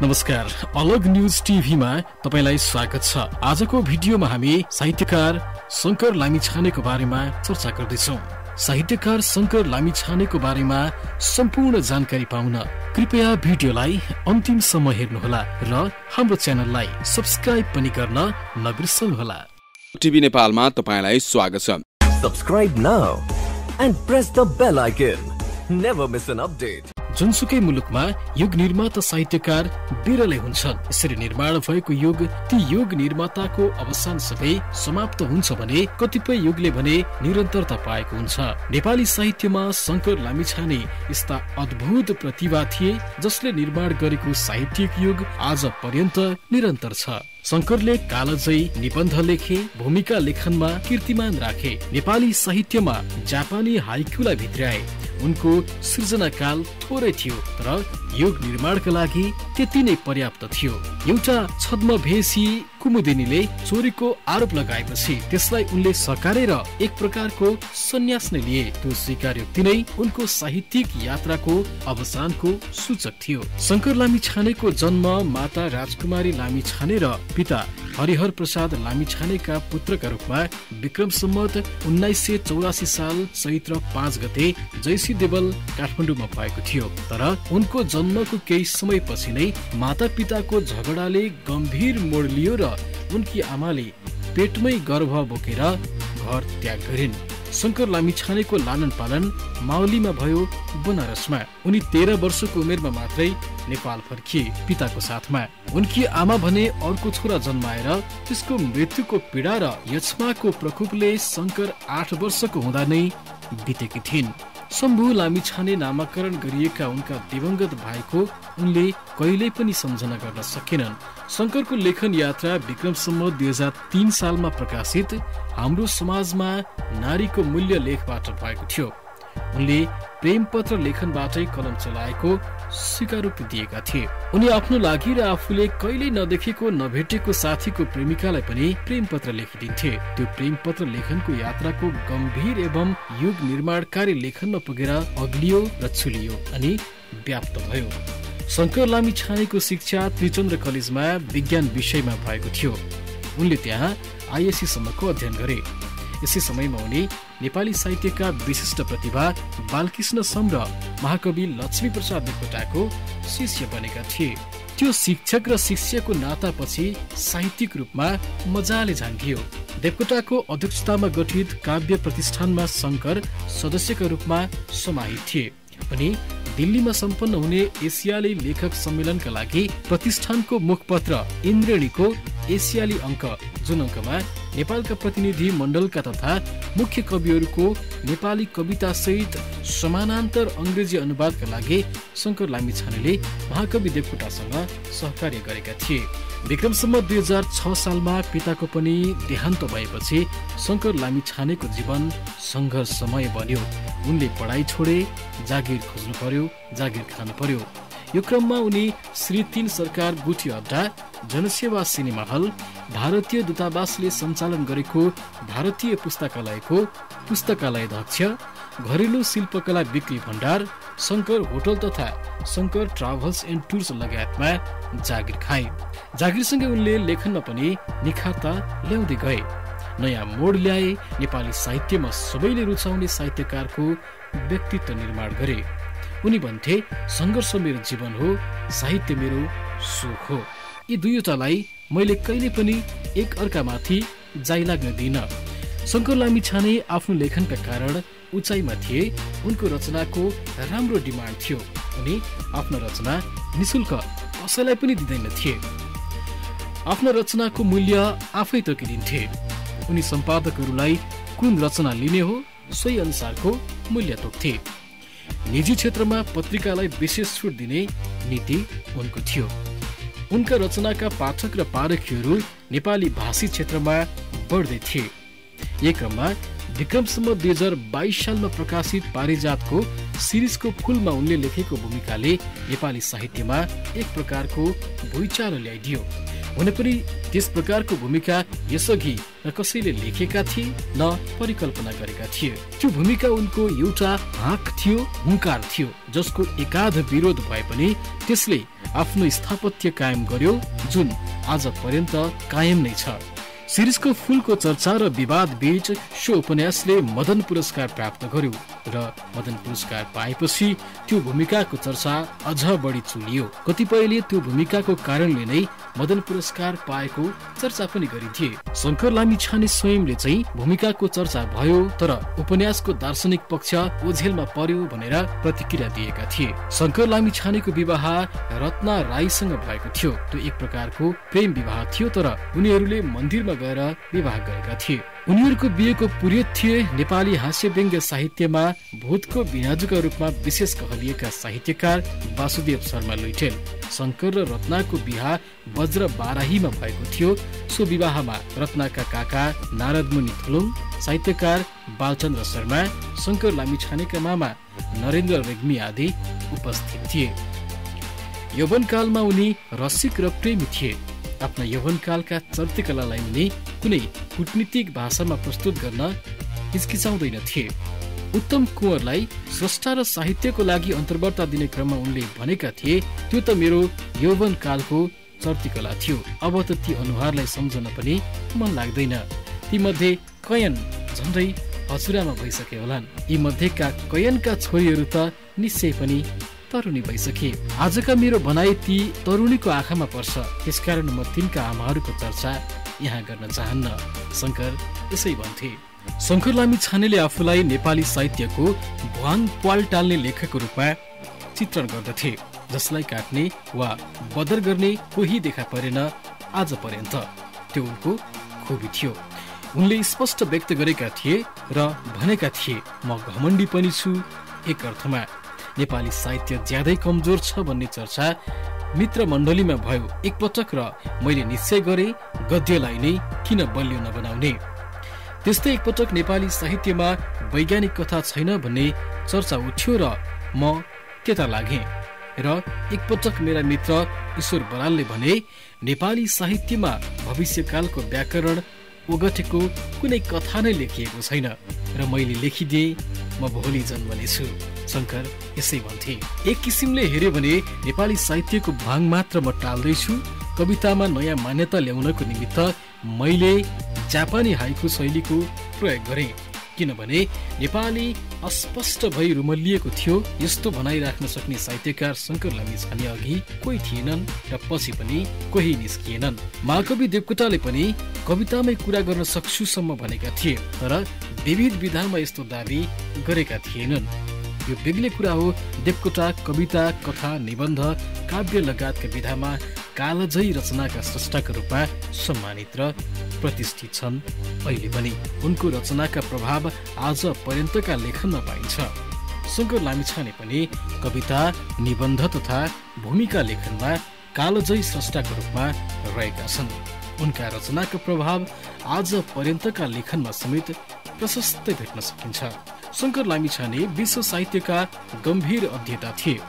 नमस्कार, अलग न्यूज टिभीमा तपाईलाई स्वागत छ। आजको भिडियोमा हामी साहित्यकार शंकर लामिछानेको बारेमा चर्चा गर्दैछौँ। साहित्यकार शंकर लामिछानेको बारेमा सम्पूर्ण जानकारी पाउन कृपया भिडियोलाई अन्तिमसम्म हेर्नुहोला र हाम्रो च्यानललाई सब्स्क्राइब पनि गर्न नबिर्सनुहोला। टिभी नेपालमा तपाईलाई स्वागत छ। Subscribe now and press the bell icon. Never miss an update. जुनसुकै मुलुकमा युग निर्माता साहित्यकार बिरलै हुन्छन्। यसरी निर्माण भएको युग ती युग निर्माताको अवसानसँगै समाप्त हुन्छ भने कतिपय युगले भने निरन्तरता पाएको हुन्छ। नेपाली साहित्यमा शंकर लामिछाने यस्ता अद्भुत प्रतिभा थिए जसले निर्माण गरेको साहित्यिक युग आज पर्यन्त निरन्तर छ। शंकरले कालजयी निबन्ध लेखे, भूमिका लेखनमा कीर्तिमान राखे, नेपाली साहित्यमा जापानी हाइकुलाई भित्र्याए। उनको सृजनाकाल थोरै थियो तर युग निर्माणका लागि त्यति नै पर्याप्त थियो। एउटा छद्मवेशी कुमुदिनीले चोरीको आरोप लगाएपछि त्यसलाई उनले सकारेर एक प्रकारको सन्यास नै लिए। त्यो स्वीकार्योक्ति नै उनको साहित्यिक यात्राको अवसानको सूचक थियो। शंकर लामिछानेको जन्म माता राजकुमारी लामिछाने र पिता हरिहर प्रसाद लामिछानेका पुत्रका रूपमा विक्रम सम्वत 1984 साल चैत्र 5 गते जयसी देवल काठमाडौँमा भएको थियो। तर उनको जन्मको केही समयपछि नै माता पिताको झगडाले गम्भीर मोड लियो र उनकी आमाले पेटमै गर्भ बोकेर घर त्याग गरिन्। शंकर लामिछानेको लालन पालन माउलीमा भयो बनारसमा। उनी 13 वर्षको उमेरमा मात्रै नेपाल फर्किए पिताको साथमा। उनकी आमा भने अर्को छोरा जन्माएर त्यसको मृत्युको पीडा र यक्ष्माको प्रकोपले शंकर 8 वर्षको हुँदा नै बितेकी थिइन्। शम्भु लामिछाने नामाकरण गरिएका उनका दिवंगत भाइको उनले कहिल्यै पनि सम्झना गर्न सकेनन्। शंकरको लेखन यात्रा विक्रम सम्वत 2003 सालमा प्रकाशित हाम्रो समाजमा नारीको मूल्य लेखबाट भएको थियो। उनले प्रेम पत्र लेखनबाटै कलम चलाएको स्वीकारोक्ति दिएका थिए। उनी आफ्नो लागि र आफूले कहिल्यै नदेखेको नभेटेको साथीको प्रेमिकालाई पनि प्रेम पत्र लेखिदिन्थे। त्यो प्रेम पत्र लेखनको यात्राको गम्भीर एवं युग निर्माणकारी लेखनमा पुगेर अग्लियो र छुलियो अनि व्याप्त भयो। शंकर लामिछानेको शिक्षा त्रिचन्द्र कलेजमा विज्ञान विषयमा भएको थियो। उनले त्यहाँ आइएससी सम्मको अध्ययन गरे। यसै समयमा उनी नेपाली साहित्यका विशिष्ट प्रतिभा बालकृष्ण सम र महाकवि लक्ष्मी प्रसाद देवकोटाको शिष्य बनेका थिए। त्यो शिक्षक र शिष्यको नातापछि साहित्यिक रूपमा मजाले झाँकियो। देवकोटाको अध्यक्षतामा गठित काव्य प्रतिष्ठानमा शंकर सदस्यका रूपमा समाहित थिए। अनि दिल्लीमा सम्पन्न हुने एसियाली लेखक सम्मेलनका लागि प्रतिष्ठानको मुखपत्र इन्द्रेणीको एसियाली अङ्क, जुन अङ्कमा नेपालका प्रतिनिधि मण्डलका तथा मुख्य कविहरूको नेपाली कविता सहित समानान्तर अंग्रेजी अनुवादका लागि शंकर लामिछानेले महाकवि देवकोटासँग सहकार्य गरेका थिए। विक्रम सम्वत 2006 सालमा पिताको पनि देहान्त भएपछि शंकर लामिछानेको जीवन संघर्षमय बन्यो। उनले पढाइ छोडे, जागिर खोज्नु पर्यो, जागिर खानु पर्यो। यो क्रममा उनी श्री 3 सरकार गुठी अड्डा, जनसेवा सिनेमा हल, भारतीय दूतावासले सञ्चालन गरेको भारतीय पुस्तकालयको पुस्तकालय अध्यक्ष, घरेलु शिल्पकला बिक्री भण्डार, शंकर होटल तथा शंकर ट्राभल्स एन्ड टुर्स लगायतमा जागिर खाए। जागिरसँगै उनले लेखनमा पनि निखारता ल्याउँदै गए, नयाँ मोड ल्याए, नेपाली साहित्यमा सबैले रुचाउने साहित्यकारको व्यक्तित्व निर्माण गरे। उनी भन्थे, संघर्ष मेरो जीवन हो, साहित्य मेरो सुख हो। यी दुईवटालाई मैले कहिले पनि एक अर्कामाथि जाइ लाग्न दिन। शंकर लामिछाने आफ्नो लेखनका कारण उचाइमा थिए। उनको रचनाको राम्रो डिमान्ड थियो। उनी आफ्नो रचना निशुल्क कसैलाई पनि दिँदैन थिए। आफ्नो रचनाको मूल्य आफै तोकिदिन्थे। उनी सम्पादकहरूलाई कुन रचना लिने हो सोही अनुसारको मूल्य तोक्थे। निजी क्षेत्रमा पत्रिकालाई विशेष छुट दिने नीति उनको थियो। उनका रचनाका पाठक र पाठकीहरू नेपाली भाषी क्षेत्रमा बढ्दै थिए। यही क्रममा विक्रम सम्वत 2022 सालमा प्रकाशित पारिजातको सिरिजको फूलमा उनले लेखेको भूमिकाले नेपाली साहित्यमा एक प्रकारको भुइँचालो ल्याइदियो। हुन पनि त्यस प्रकारको भूमिका यसअघि न कसैले लेखेका थिए न परिकल्पना गरेका थिए। त्यो भूमिका उनको एउटा हाँक थियो, हुंकार थियो, जसको एकाध विरोध भए पनि त्यसले आफ्नो स्थापत्य कायम गर्यो जुन आज पर्यन्त कायम नै छ। शिरीषको फूलको चर्चा र विवाद बीच सो उपन्यासले मदन पुरस्कार प्राप्त गर्यो र मदन पुरस्कार पाएपछि त्यो भूमिकाको चर्चा अझ बढी चुलियो। कतिपयले त्यो भूमिकाको कारणले नै मदन पुरस्कार पाएको चर्चा पनि गरिदिए। शंकर लामिछाने स्वयंले चाहिँ भूमिकाको चर्चा भयो तर उपन्यासको दार्शनिक पक्ष ओझेलमा पर्यो भनेर प्रतिक्रिया दिएका थिए। शंकर लामिछानेको विवाह रत्ना राईसँग भएको थियो। त्यो एक प्रकारको प्रेम विवाह थियो तर उनीहरूले मन्दिरमा गएर विवाह गरेका थिए। उनीहरूको बिहेको पुर्योत्थ्य नेपाली हास्य व्यङ्ग्य साहित्यमा भूतको बिनाजुका रूपमा विशेष कहलिएका साहित्यकार वासुदेव शर्मा लुइटेल। शंकर र रत्नाको विवाह वज्र बाराहीमा भएको थियो। सो विवाहमा रत्नाका काका नारदमुनि थुलुङ, साहित्यकार बालचन्द्र शर्मा, शंकर लामिछानेका मामा नरेन्द्र रेग्मी आदि उपस्थित थिए। यौवनकालमा उनी रसिक र प्रेमी थिए। आफ्ना यौवनकालका चरित्रकलालाई उनी कुनै कूटनीतिक भाषामा प्रस्तुत गर्न हिचकिचाउँदैन थिए। उत्तम कुँवरलाई स्रष्टा र साहित्यको लागि अन्तर्वार्ता दिने क्रममा उनले भनेका थिए, त्यो त मेरो यौवनकालको चरित्रकला थियो, अब त ती अनुहारलाई सम्झन पनि मन लाग्दैन। ती मध्ये कयन झन्डै हजुरामा भइसके होलान्। यी मध्येका कयनका छोरीहरू त निश्चय पनि तरुणी भइसके। आजका मेरो भनाइ ती तरुणीको आँखामा पर्छ, त्यसकारण म तिनका आमाहरूको चर्चा यहाँ गर्न चाहन्न। शंकर यसै भन्थे। शंकर लामिछानेले आफूलाई नेपाली साहित्यको भुवाङ पाल टाल्ने लेखकको रूपमा चित्रण गर्दथे, जसलाई काट्ने वा बदर गर्ने कोही देखा परेन आज पर्यन्त। त्यो उनको खुबी थियो। उनले स्पष्ट व्यक्त गरेका थिए र भनेका थिए, म घमण्डी पनि छु। एक अर्थमा नेपाली साहित्य ज्यादै कमजोर छ भन्ने चर्चा मित्र मण्डलीमा भयो एकपटक र मैले निश्चय गरे गद्यलाई नै किन बलियो नबनाउने। त्यस्तै एकपटक नेपाली साहित्यमा वैज्ञानिक कथा छैन भन्ने चर्चा उठ्यो र म त्यता लागे र एकपटक मेरा मित्र ईश्वर बरालले भने, नेपाली साहित्यमा भविष्यकालको व्याकरण ओगटेको कुनै कथा नै लेखिएको छैन र मैले लेखिदिए म भोलि जन्मनेछु। शंकर यसै भन्थे। एक किसिमले हेर्यो भने नेपाली साहित्यको भाङ मात्र म टाल्दैछु। कवितामा नयाँ मान्यता ल्याउनको निमित्त मैले जापानी हाइकु शैलीको प्रयोग गरे, किनभने नेपाली अस्पष्ट भई रुमलिएको थियो। यस्तो भनाइराख्न सक्ने साहित्यकार शंकर लामिछाने अघि कोही थिएनन् र पछि पनि कोही निस्किएनन्। महाकवि देवकोटाले पनि कवितामै कुरा गर्न सक्छुसम्म भनेका थिए, तर विविध विधामा यस्तो दाबी गरेका थिएनन्। यो बेग्लै कुरा हो। देवकोटा कविता, कथा, निबन्ध, काव्य लगायतका विधामा कालजयी रचनाका स्रष्टाका रूपमा सम्मानित र प्रतिष्ठित छन्। अहिले पनि उनको रचनाका प्रभाव आज पर्यन्तका लेखनमा पाइन्छ। शंकर लामिछाने पनि कविता, निबन्ध तथा भूमिका लेखनमा कालजयी स्रष्टाका रूपमा रहेका छन्। उनका रचनाका प्रभाव आज पर्यन्तका लेखनमा समेत प्रशस्त भेट्न सकिन्छ। शंकर लामिछाने विश्व साहित्यका गम्भीर अध्येता थिए।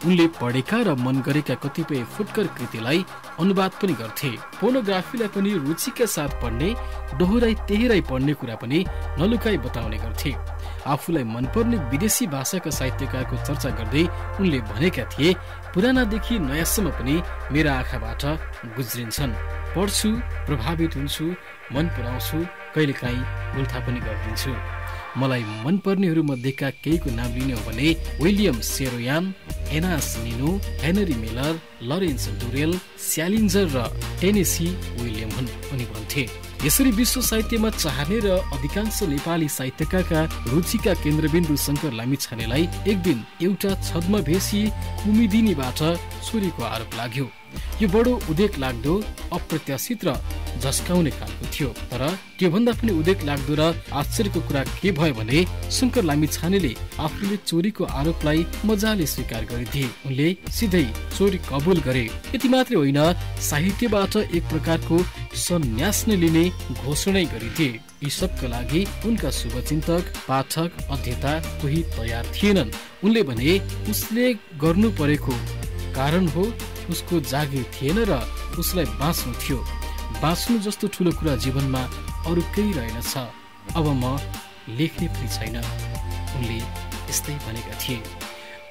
उनले पढेका र मन गरेका कतिपय फुटकर कृतिलाई अनुवाद पनि गर्थे। पोर्नोग्राफीलाई पनि रुचिका साथ पढ्ने, दोहोराई तेहेराई पढ्ने कुरा पनि नलुकाई बताउने गर्थे। आफूलाई मनपर्ने विदेशी भाषाका साहित्यकारको चर्चा गर्दै उनले भनेका थिए, पुरानादेखि नयाँसम्म पनि मेरा आँखाबाट गुज्रिन्छन्। पढ्छु, प्रभावित हुन्छु, मन पराउँछु, कहिलेकाहीँ उल्था पनि गरिदिन्छु। मलाई मनपर्नेहरू मध्येका केहीको नाम लिने हो भने विलियम सेरोयान, एनास निनो, हेनरी मिलर, लरेन्स डुरेल, स्यालिन्जर र टेनेसी विलियम हुन् पनि भन्थे। यसरी विश्व साहित्यमा चाहने र अधिकांश नेपाली साहित्यकारका रुचिका केन्द्रबिन्दु शंकर लामिछानेलाई एक दिन एउटा छद्म भेषी कुमुदिनीबाट चोरीको आरोप लाग्यो। यो बडो उदेक लाग्दो, अप्रत्याशित र झस्काउने खालको थियो। तर त्योभन्दा पनि उदेक लाग्दो र आश्चर्यको कुरा के भयो भने शंकर लामिछानेले आफूले चोरीको आरोपलाई मजाले स्वीकार गरिदिए। उनले सिधै चोरी कबुल गरे। यति मात्रै होइन, साहित्यबाट एक प्रकारको सन्यास नै लिने घोषणा गरिदिए। यी सबका लागि उनका शुभचिन्तक, पाठक, अध्येता कोही तयार थिएनन्। उनले भने उसले गर्नु परेको कारण हो उसको जागिर थिएन र उसलाई बाँच्नु थियो। बाँच्नु जस्तो ठुलो कुरा जीवनमा अरू केही रहेनछ। अब म लेख्ने पनि छैन। उनले यस्तै भनेका थिए।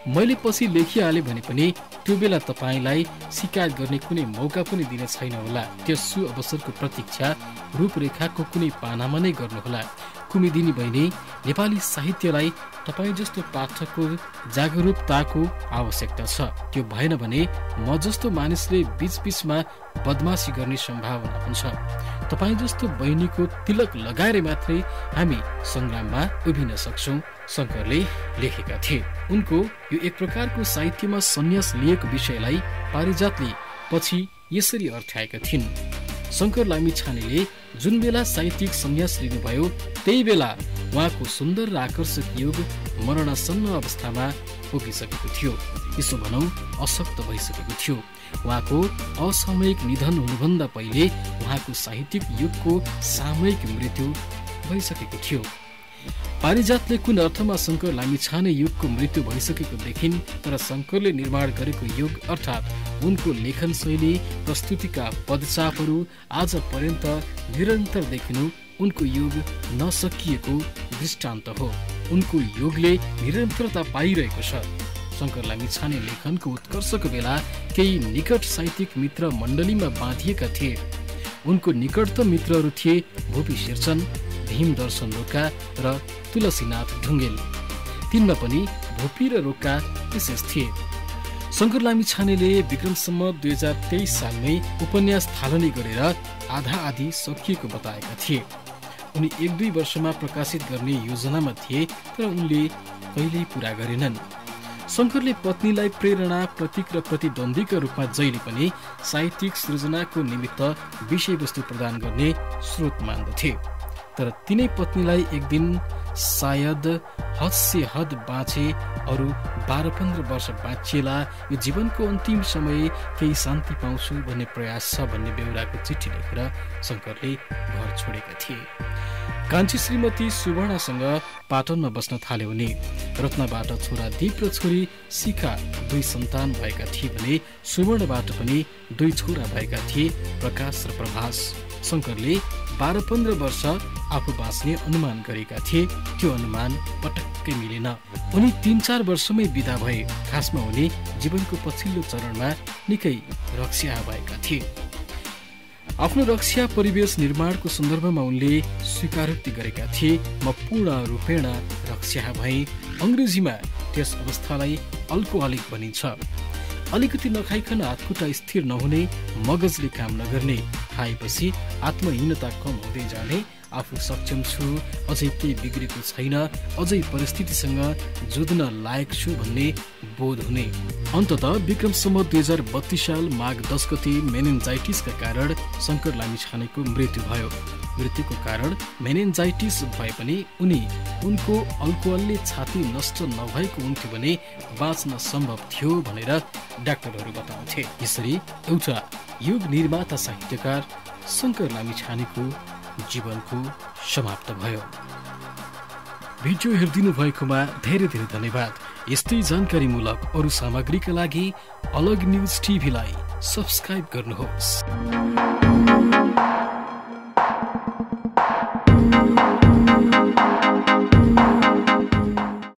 मैले पछि लेखिहाले भने पनि त्यो बेला तपाईलाई शिकायत गर्ने कुनै मौका पनि दिन छैन होला। त्यस सुअवसरको प्रतीक्षा रूपरेखाको कुनै पानामा नै गर्नुहोला। कुमुदिनी बहिनी, नेपाली साहित्यलाई तपाईँ जस्तो पाठकको जागरुकताको आवश्यकता छ। त्यो भएन भने म जस्तो मानिसले बीचबीचमा बदमासी गर्ने सम्भावना पनि छ। तपाईँ जस्तो बहिनीको तिलक लगाएर मात्रै हामी संग्राममा उभिन सक्छौं, शङ्करले लेखेका थिए। उनको यो एक प्रकारको साहित्यमा सन्यास लिएको विषयलाई पारिजातले पछि यसरी अर्थाएका थिइन्। शङ्कर लामिछानेले जुन बेला साहित्यिक सन्यास लिनुभयो त्यही बेला उहाँको सुन्दर र आकर्षक युग मरणासन्न अवस्थामा पुगिसकेको थियो। यसो भनौं अशक्त भइसकेको थियो। उहाँको असामयिक निधन हुनुभन्दा पहिले उहाँको साहित्यिक युगको सामयिक मृत्यु भइसकेको थियो। पारिजातले कुन अर्थमा शङ्कर लामिछाने युगको मृत्यु भइसकेको देखिन्, तर शङ्करले निर्माण गरेको युग अर्थात् उनको लेखन शैली, प्रस्तुतिका पदचापहरू आज पर्यन्त निरन्तर देखिनु उनको युग नसकिएको दृष्टान्त हो। उनको युगले निरन्तरता पाइरहेको छ। शङ्कर लामिछाने लेखनको उत्कर्षको बेला केही निकट साहित्यिक मित्र मण्डलीमा बाँधिएका थिए। उनको निकटतम मित्रहरू थिए भूपी शेरचन, भीमदर्शन रोका र तुलसीनाथ ढुङ्गेल। तिनमा पनि भूपी र रोका विशेष थिए। शङ्कर लामिछानेले विक्रम सम्वत 2023 सालमै उपन्यास थालनी गरेर आधा आधी सकिएको बताएका थिए। उनी 1-2 वर्षमा प्रकाशित गर्ने योजनामा थिए, तर उनले कहिल्यै पूरा गरेनन्। शङ्करले पत्नीलाई प्रेरणा, प्रतीक र प्रतिद्वन्द्वीका रूपमा जहिले पनि साहित्यिक सृजनाको निमित्त विषयवस्तु प्रदान गर्ने स्रोत मान्दथे। तर तिनै पत्नीलाई एक दिन सायद हद से हद बाँचे, अरू 12-15 वर्ष बाँचिएला, यो जीवनको अन्तिम समय केही शान्ति पाउँछु भन्ने प्रयास छ भन्ने बेहोराको चिठी लेखेर शङ्करले घर छोडेका थिए। कान्छी श्रीमती सुवर्णासँग पाटनमा बस्न थाले उनी। रत्नबाट छोरा दीप र छोरी शिखा 2 सन्तान भएका थिए भने सुवर्णबाट पनि 2 छोरा भएका थिए, प्रकाश र प्रभास। शङ्करले 12-15 वर्ष आफू बाँच्ने अनुमान गरेका थिए। त्यो अनुमान पटक्कै मिलेन। उनी 3-4 वर्षमै विदा भए। खासमा उनी जीवनको पछिल्लो चरणमा निकै रक्षा भएका थिए। आफ्नो रक्षा परिवेश निर्माणको सन्दर्भमा उनले स्वीकारोक्ति गरेका थिए, म पूर्ण रूपेण रक्षा भए। अंग्रेजीमा त्यस अवस्थालाई अल्कोहलिक भनिन्छ। अलिकति नखाइकन हातखुट्टा स्थिर नहुने, मगजले काम नगर्ने, खाएपछि आत्महीनता कम हुँदै जाने, आफू सक्षम छु, अझै केही बिग्रेको छैन, अझै परिस्थितिसँग जुझ्न लायक छु भन्ने बोध हुने। अन्ततः विक्रम सम्वत 2032 साल माघ 10 गते मेनिन्जाइटिसका कारण शङ्कर लामिछानेको मृत्यु भयो। मृत्युको कारण मेनिन्जाइटिस भए पनि उनको अल्कोहलले छाती नष्ट नभएको हुन्थ्यो भने बाँच्न सम्भव थियो भनेर डाक्टरहरू बताउँथे। यसरी एउटा युग निर्माता साहित्यकार शङ्कर लामिछानेको जीवनको समाप्त भयो। भिडियो हेरिदिनु भएकोमा धेरै धेरै धन्यवाद। यस्तै जानकारीमूलक अरू सामग्रीका लागि अलग न्यूज टिभीलाई सब्स्क्राइब गर्नुहोस्।